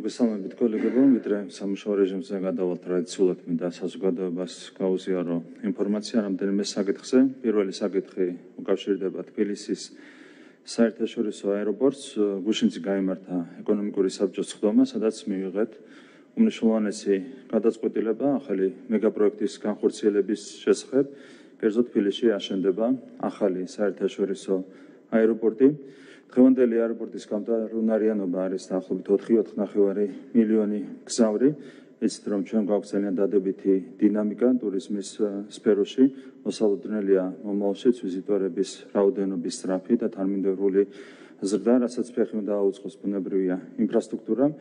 მოგესალმებით კოლეგებო, ვიდრე სამუშაო რეჟიმზე გადავალ ტრადიციულად მინდა საზოგადოებას გაუზიარო ინფორმაცია რამდენიმე საკითხზე. პირველი საკითხი უკავშირდება თბილისის საერთაშორისო აეროპორტს. გუშინში გაიმართა ეკონომიკური საბჭოს სხდომა, სადაც მივიღეთ უმნიშვნელოვანესი გადაწყვეტილება ახალი მეგაპროექტის განხორციელების შესახებ. კერძოდ თბილისში აშენდება ახალი საერთაშორისო აეროპორტი. დღევანდელი აეროპორტის გამტარუნარიანობა არის დაახლოებით 4.5 მილიონი გზავრი. იცით, რომ ჩვენ გვაქვს ძალიან დადებითი დინამიკა ტურიზმის სფეროში. მოსალოდნელია მომავალშიც ვიზიტორების რაოდენობის სწრაფი და თანმიმდევრული ზრდა, რასაც ფეხი უნდა აუწყოს ბუნებრივია ინფრასტრუქტურამ.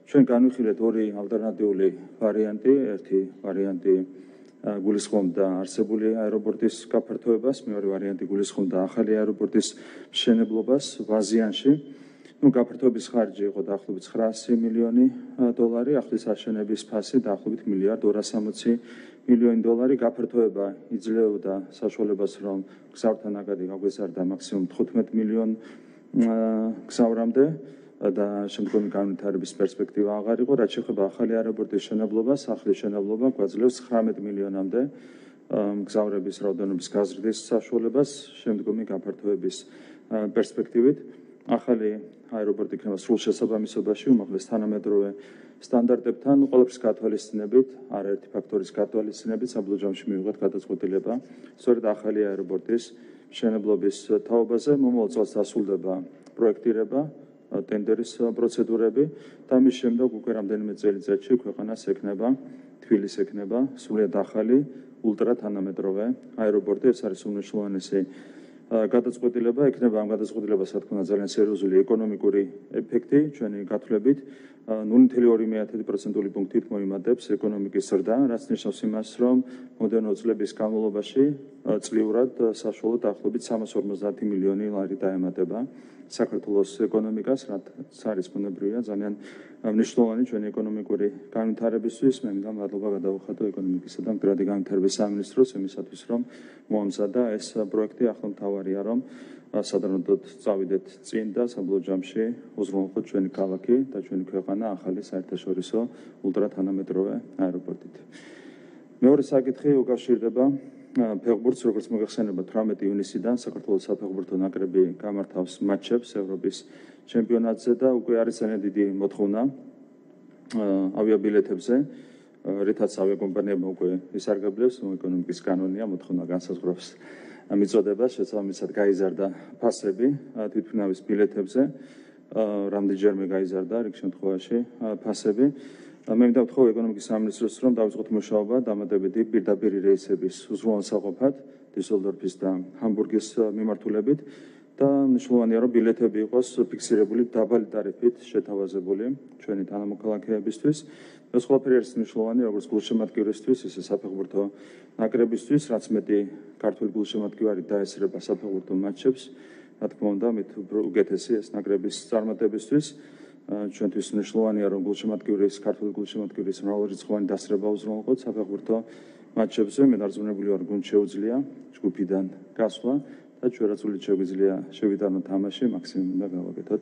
ჩვენ განვიხილეთ ორი ალტერნატიული ვარიანტი. ერთი ვარიანტი გულისხმობდა არსებული აეროპორტის გაფართოებას, მეორე ვარიანტი გულისხმობდა ახალი აეროპორტის მშენებლობას ვაზიანში. გაფართოების ხარჯი იყო დაახლოებით 900 მილიონი დოლარი, ახლის აშენების ფასი დაახლოებით $1.260 მილიონი. გაფართოება იძლეოდა საშუალებას, რომ გზავრთა ნაკადი გაგვეზარდა მაქსიმუმ 15 მილიონ გზავრამდე და შემდგომი განვითარების პერსპექტივა აღარ იყო. რაც შეეხება ახალი აეროპორტის შენებლობას, ახლის შენებლობა გვაძლევს 19 მილიონამდე გზავრების რაოდენობის გაზრდის საშუალებას შემდგომი გაფართოების პერსპექტივით. ახალი აეროპორტი იქნება სრულ შესაბამისობაში უმაღლეს თანამედროვე სტანდარტებთან, ყველაფრის გათვალისწინებით, არაერთი ფაქტორის გათვალისწინებით საბოლოო ჯამში მივიღეთ გადაწყვეტილება სწორედ ახალი აეროპორტის მშენებლობის თაობაზე. მომავალ წელს დასრულდება პროექტირება, ტენდერის პროცედურები და მის შემდეგ უკვე რამდენიმე წელიწადში ქვეყანას ექნება, თბილისს ექნება სრულიად ახალი ულტრათანამედროვე აეროპორტი. ეს არის უმნიშვნელოვანესი გადაწყვეტილება. ექნება ამ გადაწყვეტილებას, რა თქმა უნდა, ძალიან სერიოზული ეკონომიკური ეფექტი. ჩვენი გათვლებით 0.2% პუნქტით მოიმატებს ეკონომიკის ზრდა, რაც ნიშნავს იმას, რომ მომდევნო წლების განმავლობაში წლიურად საშუალოდ დაახლოებით 350 მილიონი ლარი დაემატება საქართველოს ეკონომიკას, რაც არის ბუნებრივია ძალიან მნიშვნელოვანი ჩვენი ეკონომიკური განვითარებისთვის. მე მინდა მადლობა გადავუხადო ეკონომიკისა და მდგრადი განვითარების სამინისტროს იმისათვის, რომ მოამზადა ეს პროექტი. ახლა მთავარია, რომ სადარნოდოდ წავიდეთ წინ და საბოლოო ჯამში უზრუნველყოთ ჩვენი ქალაქი და ჩვენი ქვეყანა ახალი საერთაშორისო ულტრათანამედროვე აეროპორტით. მეორე საკითხი უკავშირდება ფეხბურთს. როგორც მოგეხსენებათ, 18 ივნისიდან საქართველოს საფეხბურთო ნაკრები გამართავს მატჩებს ევროპის ჩემპიონატზე და უკვე არის ძალიან დიდი მოთხოვნა ავიაბილეთებზე, რითაც ავიაკომპანიებმა უკვე ისარგებლეს. ეკონომიკის კანონია, მოთხოვნა განსაზღვრავს მიწოდებას, შესაბამისად გაიზარდა ფასები თვითმფრინავის ბილეთებზე, რამდენჯერმე გაიზარდა რიგ შემთხვევაში ფასები. მე მინდა ვთხოვ ეკონომიკის სამინისტროს, რომ დავიწყოთ მუშაობა დამატებითი პირდაპირი რეისების უზრუნველსაყოფად დისელდორფის და ჰამბურგის მიმართულებით და მნიშვნელოვანია, რომ ბილეთები იყოს ფიქსირებული დაბალი ტარიფით შეთავაზებული ჩვენი თანამოქალაქეებისთვის. ეს ყველაფერი არის მნიშვნელოვანი როგორც გულშემატკივრისთვის, ისე საფეხბურთო ნაკრებისთვის, რაც მეტი ქართული გულშემატკივარი დაესწრება საფეხბურთო მატჩებს, რა თქმა უნდა, მით უკეთესი ეს ნაკრების წარმატებისთვის. ჩვენთვის მნიშვნელოვანია, რომ ქართული გულშემატკივრის მრავალრიცხოვანი დასწრება უზრუნველყოთ საფეხბურთო მატჩებზე. მე დარწმუნებული ვარ, გუნდს შეუძლია ჯგუფიდან გასვლა და ჩვენ რაც სულით შეგვიძლია შევიტანოთ თამაში, მაქსიმუმ უნდა გავაკეთოთ.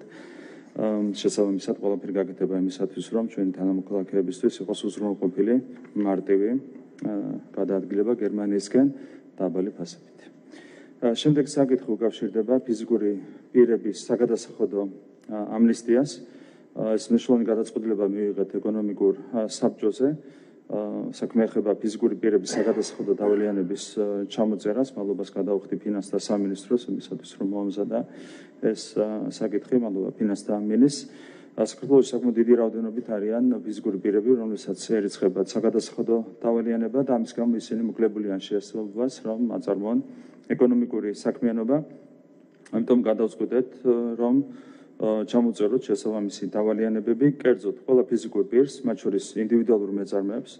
შესაბამისად, ყველაფერი გაკეთება იმისათვის, რომ ჩვენი თანამოქალაქეებისთვის იყოს უზრუნველყოფილი მარტივი გადაადგილება გერმანიისკენ დაბალი ფასებით. შემდეგ საკითხი უკავშირდება ფიზიკური პირების საგადასახადო ამნისტიას. ეს მნიშვნელოვანი გადაწყვეტილება მივიღეთ ეკონომიკურ საბჭოზე. საქმე ეხება ფიზიკური პირების საგადასახადო დავალიანების ჩამოწერას. მადლობას გადავხდი ფინანსთა სამინისტროს იმისათვის, რომ მოამზადა ეს საკითხი. მადლობა ფინანსთა მინისტრს. საქართველოში საკმაოდ დიდი რაოდენობით არიან ფიზიკური პირები, რომლებსაც ერიცხებათ საგადასახადო დავალიანება და ამის გამო ისინი მოკლებული ან შეესაბამებას, რომ აწარმოონ ეკონომიკური საქმიანობა. ამიტომ გადავწყვეტეთ, რომ ჩამოწეროთ შესაბამისი დავალიანებები, კერძოდ ყველა ფიზიკურ პირს, მათ შორის ინდივიდუალურ მეწარმეებს,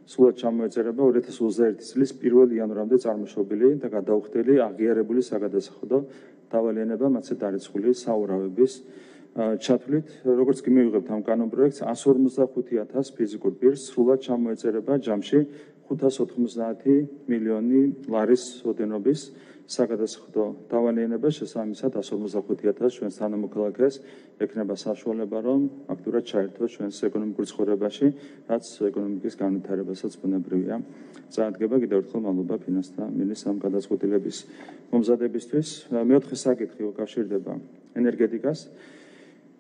სრულად ჩამოეწერება 2021 წლის 1 იანვრამდე წარმოშობილი და გადაუხდელი აღიარებული საგადასახადო დავალიანება, მათზე დარიცხული საურავების ჩათვლით. როგორც კი მივიღებთ ამ კანონპროექტს, 155,000 ფიზიკურ პირს სრულად ჩამოეწერება ჯამში 590 მილიონი ლარის ოდენობის საგადასახადო დავანიანება შესაბამისად 155,000 ჩვენს თანამოქალაქეს ექნება საშუალება, რომ აქტიურად ჩაერთოს ჩვენს ეკონომიკურ ცხოვრებაში, რაც ეკონომიკის განვითარებასაც ბუნებრივია. წარადგება კიდევ ერთხელ მადლობა ფინანსთა მინისტრს ამ გადაწყვეტილების მომზადებისთვის. მეოთხე საკითხი უკავშირდება ენერგეტიკას.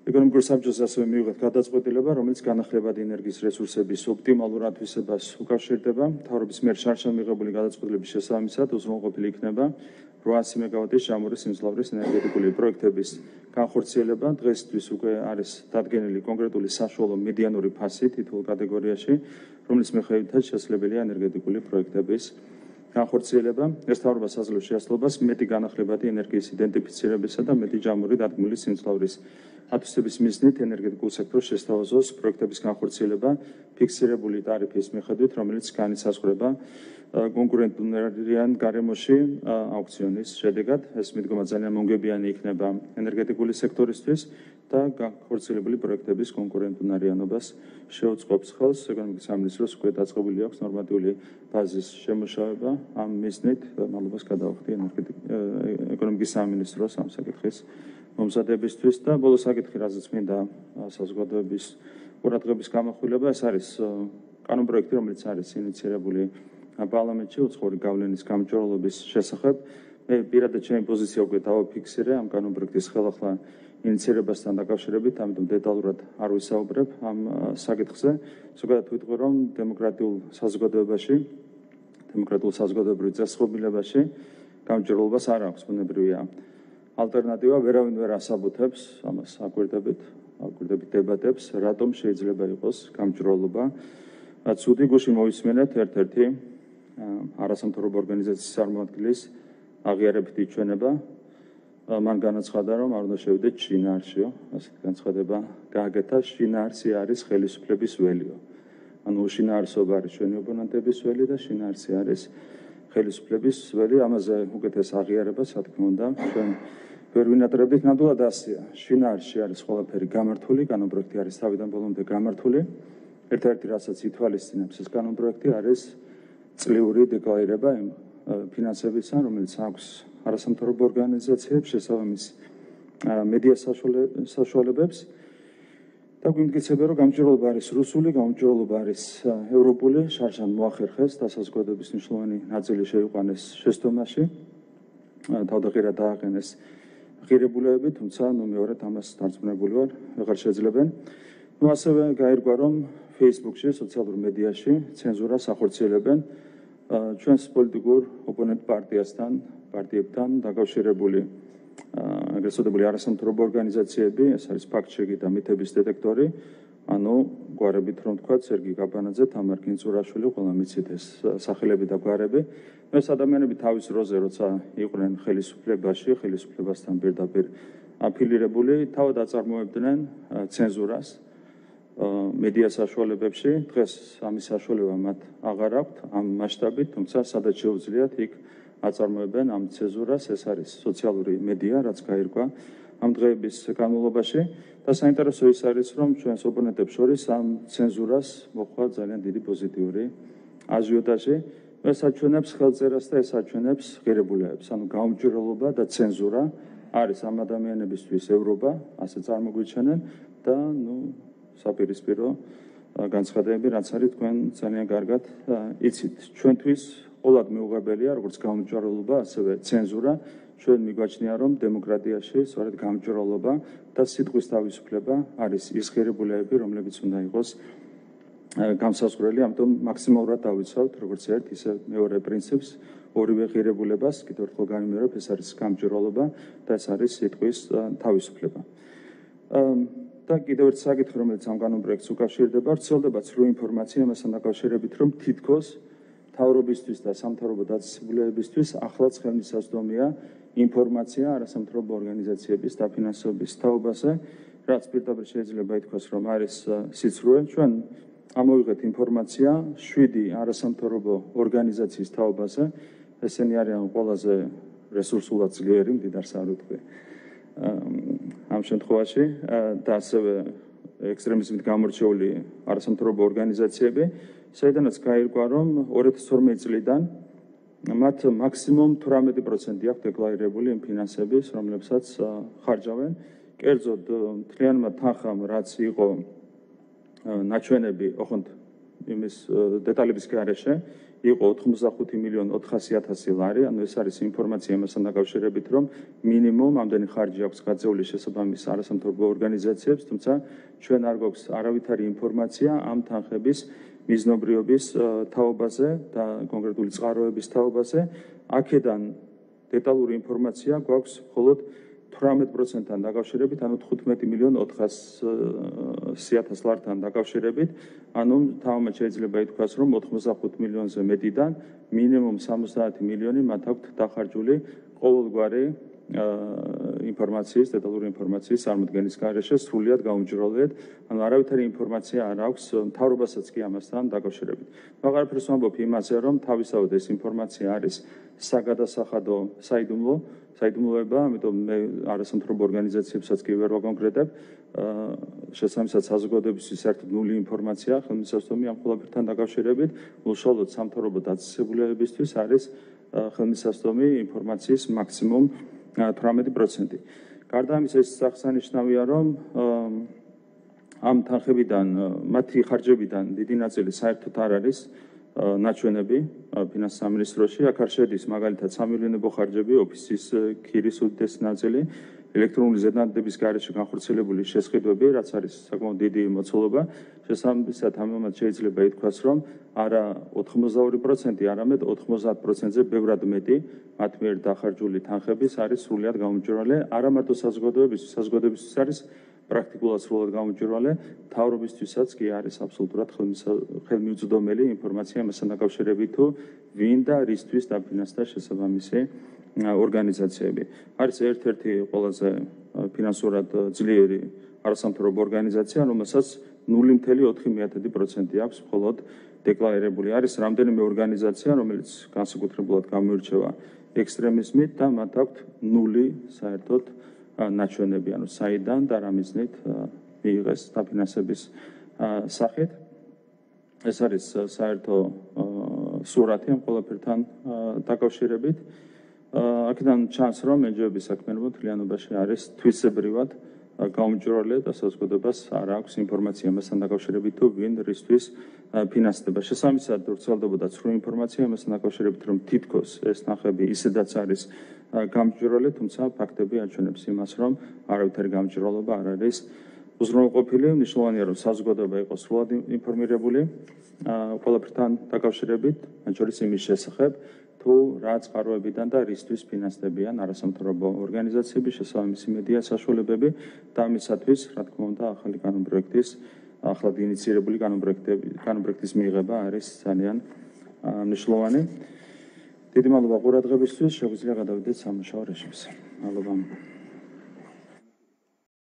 ეკონომიკურ საბჭოს ასევე მივიღეთ გადაწყვეტილება, რომელიც განახლებადი ენერგიის რესურსების ოპტიმალურ ათვისებას უკავშირდება. მთავრობის მიერ შარშან მიღებული გადაწყვეტილების შესაბამისად უზრუნველყოფილი იქნება 800 მეგავატის ჟამური სიმძლავრის ენერგეტიკული პროექტების განხორციელება. დღესთვის უკვე არის დადგენილი კონკრეტული საშუალო მედიანური ფასი თითოეულ კატეგორიაში, რომლის მიხედვითაც შესაძლებელია ენერგეტიკული პროექტების განხორციელება. ეს მთავრობას აძლევს შეასრულებას მეტი განახლებადი ენერგიის იდენტიფიცირებისა და მეტი ჟამური დადგმული სიმძლავრის ათვისების მიზნით ენერგეტიკულ სექტორს შესთავაზოს პროექტების განხორციელება ფიქსირებული ტარიფის მიხედვით, რომელიც განისაზღვრება კონკურენტუნარიან გარემოში აუქციონის შედეგად. ეს მიდგომა ძალიან მომგებიანი იქნება ენერგეტიკული სექტორისთვის და განხორციელებული პროექტების კონკურენტუნარიანობას შეუწყობს ხელს. ეკონომიკის სამინისტროს უკვე დაწყებული აქვს ნორმატიული ბაზის შემუშავება. ამ მიზნით მადლობას გადავხდი ეკონომიკის სამინისტროს ამ საკითხის მომზადებისთვის და ბოლო საკითხი, რაზეც მინდა საზოგადოების ყურადღების გამახვილება, ეს არის კანონპროექტი, რომელიც არის ინიცირებული პარლამენტში უცხოური გავლენის გამჭვირვალობის შესახებ. მე პირადად ჩემი პოზიცია უკვე დავაფიქსირე ამ კანონპროექტის ხელახლა ინიცირებასთან დაკავშირებით, ამიტომ დეტალურად არ ვისაუბრებ ამ საკითხზე. ზოგადად ვიტყვი, რომ დემოკრატიულ საზოგადოებრივ წესრიგებაში გამჭვირვალობას არ აქვს, ბუნებრივია. ალტერნატივა ვერავინ ვერ ასაბუთებს ამას აკვირდებით დებატებს, რატომ შეიძლება იყოს გამჭვირვალობა. ცუდი გუშინ მოვისმენეთ ერთ-ერთი არასამთავრობო ორგანიზაციის წარმომადგენლის აღიარებითი ჩვენება. მან განაცხადა, რომ არ უნდა შევიდეთ შინაარსიო, ასეთი განცხადება გააკეთა, შინაარსი არის ხელისუფლების ველიო. ანუ შინაარსობა არის ჩვენი ოპონენტების ველი და შინაარსი არის ხელისუფლების ველი. ამაზე უკეთეს აღიარებას, რა თქმა უნდა, ჩვენ ვერ ვინატრებდით, ნამდვილად ასეა. შინაარსში არის ყველაფერი გამართული, კანონპროექტი არის თავიდან ბოლომდე გამართული. ერთ-ერთი რასაც ითვალისწინებს ეს კანონპროექტი არის წლიური დეკლარირება იმ ფინანსებისა, რომელიც აქვს არასამთავრობო ორგანიზაციებს, შესაბამის მედია საშუალებებს. და გვიმტკიცებია, რომ გამჭვირვალობა არის რუსული, გამჭვირვალობა არის ევროპული, შარშან მოახერხეს და საზოგადოების მნიშვნელოვანი ნაწილი შეიყვანეს შეცდომაში. თავდაღირა დააყენეს ღირებულებები, თუმცა მეორედ ამას დარწმუნებული ვარ, ვეღარ შეძლებენ. ასევე გაირკვა, რომ Facebook-ში, სოციალურ მედიაში ცენზურას ახორციელებენ ჩვენს პოლიტიკურ ოპონენტ პარტიებთან დაკავშირებული ეგრეთ წოდებული არასამთავრობო ორგანიზაციები, ეს არის ფაქტ-ჩეკი და მითების დეტექტორი, ანუ გვარებით რომ თქვა, სერგი კაპანაძე, თამარ კინწურაშვილი, ყველა მიცით ეს სახელები და გვარები. ეს ადამიანები თავის დროზე, როცა იყვნენ ხელისუფლებაში, ხელისუფლებასთან პირდაპირ აფილირებული, თავად აწარმოებდნენ ცენზურას მედია საშუალებებში. დღეს ამის საშუალება მათ აღარ აქვთ ამ მასშტაბით, თუმცა სადაც შეუძლიათ, იქ აწარმოებენ ამ ცენზურას. ეს არის სოციალური მედია, რაც გაირკვა ამ დღეების განმავლობაში. და საინტერესო ის არის, რომ ჩვენს ოპონენტებს შორის ამ ცენზურას მოხდა ძალიან დიდი პოზიტიური აზიოტაჟი. ეს აჩვენებს ხელწერას და ეს აჩვენებს ღირებულებებს. ანუ გამჭვირვალობა და ცენზურა არის ამ ადამიანებისთვის ევროპა, ასე წარმოგვიჩენენ და საპირისპირო განცხადებები, რაც არის თქვენ ძალიან კარგად იცით. ჩვენთვის ყოველად მიუღებელია, როგორც გამჭვირვალობა, ასევე ცენზურა. ჩვენ მიგვაჩნია, რომ დემოკრატიაში სწორედ გამჭვირვალობა და სიტყვის თავისუფლება არის ის ღირებულებები, რომლებიც უნდა იყოს გამსაზღვრელი, ამიტომ მაქსიმალურად დავიცავთ, როგორც ერთ, ისე მეორე პრინციპს, ორივე ღირებულებას, კიდევ ერთხელ განვიმეორებ, ეს არის გამჭვირვალობა და ეს არის სიტყვის თავისუფლება. და კიდევ ერთ საკითხი, რომელიც ამ კანონპროექტს უკავშირდება, ვრცელდება ცრუ ინფორმაცია ამასთან დაკავშირებით, რომ თითქოს მთავრობისთვის და სამთავრობო დაწესებულებებისთვის ახლაც ხელმისაწვდომია ინფორმაცია არასამთავრობო ორგანიზაციების დაფინანსების თაობაზე, რაც პირდაპირ შეიძლება ითქვას, რომ არის სიცრუე. ჩვენ ამოვიღეთ ინფორმაცია 7 არასამთავრობო ორგანიზაციის თაობაზე. ესენი არიან ყველაზე რესურსულად ძლიერი, მდიდარს არ ვიტყვი ამ შემთხვევაში და ასევე ექსტრემიზმით გამორჩეული არასამთავრობო ორგანიზაციები, საიდანაც გაირკვა, რომ 2012 წლიდან მათ მაქსიმუმ 18% აქვს დეკლარირებული იმ ფინანსების, რომლებსაც ხარჯავენ. კერძოდ, მთლიანმა თანხამ, რაც იყო ნაჩვენები, ოღონდ იმის დეტალების გარეშე, იყო 85.400.000 ლარი, ანუ ეს არის ინფორმაცია იმასთან დაკავშირებით, რომ მინიმუმ ამდენი ხარჯი აქვს გაწეული შესაბამის არასამთავრობო ორგანიზაციებს, თუმცა ჩვენ არ გვაქვს არავითარი ინფორმაცია ამ თანხების მიზნობრიობის თაობაზე და კონკრეტული წყაროების თაობაზე. აქედან დეტალური ინფორმაცია გვაქვს მხოლოდ 18%-თან დაკავშირებით, ანუ 15.400.000 ლართან დაკავშირებით, ანუ თავად შეიძლება ითქვას, რომ 85 მილიონზე მეტიდან მინიმუმ 70 მილიონი მათ აქვთ დახარჯული ყოველგვარი ინფორმაციის, დეტალური ინფორმაციის წარმოდგენის გარეშე სრულად გაუმჯობესებით, ანუ არავითარი ინფორმაცია არ აქვს მთავრობასაც კი ამასთან დაკავშირებით. აღარაფერს ვამბობ იმაზე, რომ თავისთავად ეს ინფორმაცია არის საგადასახადო საიდუმლოება, ამიტომ მე არასამთავრობო ორგანიზაციებსაც კი ვერ ვაკონკრეტებ. შესაბამისად საზოგადოებისთვის საერთოდ ნული ინფორმაცია ხელმისაწვდომი ამ ყველაფერთან დაკავშირებით, უშუალოდ სამთავრობო დაწესებულებებისთვის არის ხელმისაწვდომი ინფორმაციის მაქსიმუმ 18%. გარდა ამისა, ეს აღსანიშნავია, რომ ამ თანხებიდან, მათი ხარჯებიდან დიდი ნაწილი საერთოდ არ არის ნაჩვენები ფინანსის სამინისტროში. აქ არ შედის მაგალითად სამილიონებო ხარჯები, ოფისის ქირის უდიდესი ნაწილი, ელექტრონული ზედამხედველების გარეშე განხორციელებული შესყიდვები, რაც არის საკმაოდ დიდი მოცულობა. შესაბამისად, ამჟამად შეიძლება ითქვას, რომ არა 82%, არამედ 90%-ზე ბევრად მეტი მათ მიერ დახარჯული თანხების არის სრულად გაუმჯობესებული. არა მარტო საზოგადოებისთვის არის პრაქტიკულად სრულად გაუმჯობესებული, მთავრობისთვისაც კი არის აბსოლუტურად ხელმიუწვდომელი ინფორმაცია მასთან დაკავშირებით, თუ ვინ და რისთვის დაფინანსდა შესაბამისი ორგანიზაციები. არის ერთ-ერთი ყველაზე ფინანსურად ძლიერი არასამთავრობო ორგანიზაცია, რომელსაც 0.4% აქვს მხოლოდ დეკლარირებული. არის რამდენიმე ორგანიზაცია, რომელიც განსაკუთრებულად გამოირჩევა ექსტრემიზმით და მათ აქვთ ნული საერთოდ ნაჩვენები, ანუ საიდან და რა მიზნით მიიღეს დაფინანსების სახით. ეს არის საერთო სურათი ამ ყველაფერთან დაკავშირებით. აქედან ჩანს, რომ NGO-ების საქმიანობა მთლიანობაში არის თვისებრივად გაუმჯობესებული და საზოგადოებას არ აქვს ინფორმაცია მასთან დაკავშირებით, თუ ვინ რისთვის ფინანსდება. შესაბამისად, ვრცელდებოდა ცრუ ინფორმაცია მასთან დაკავშირებით, რომ თითქოს ეს თანხები ისედაც არის გამჭვირვალე, თუმცა ფაქტები აჩვენებს იმას, რომ არავითარი გამჭვირვალობა არ არის უზრუნველყოფილი. მნიშვნელოვანია, რომ საზოგადოება იყოს სრულად ინფორმირებული ყველაფერთან დაკავშირებით, მათ შორის იმის შესახებ, თუ რა წყაროებიდან და რისთვის ფინანსდებიან არასამთავრობო ორგანიზაციები, შესაბამისი მედია საშუალებები და ამისათვის, რა თქმა უნდა, ახალი კანონპროექტის, ახლად ინიცირებული კანონპროექტის მიღება არის ძალიან მნიშვნელოვანი. დიდი მადლობა ყურადღებისთვის, შეგვიძლია გადავიდეთ სამუშაო რეჟიმზე. მადლობა.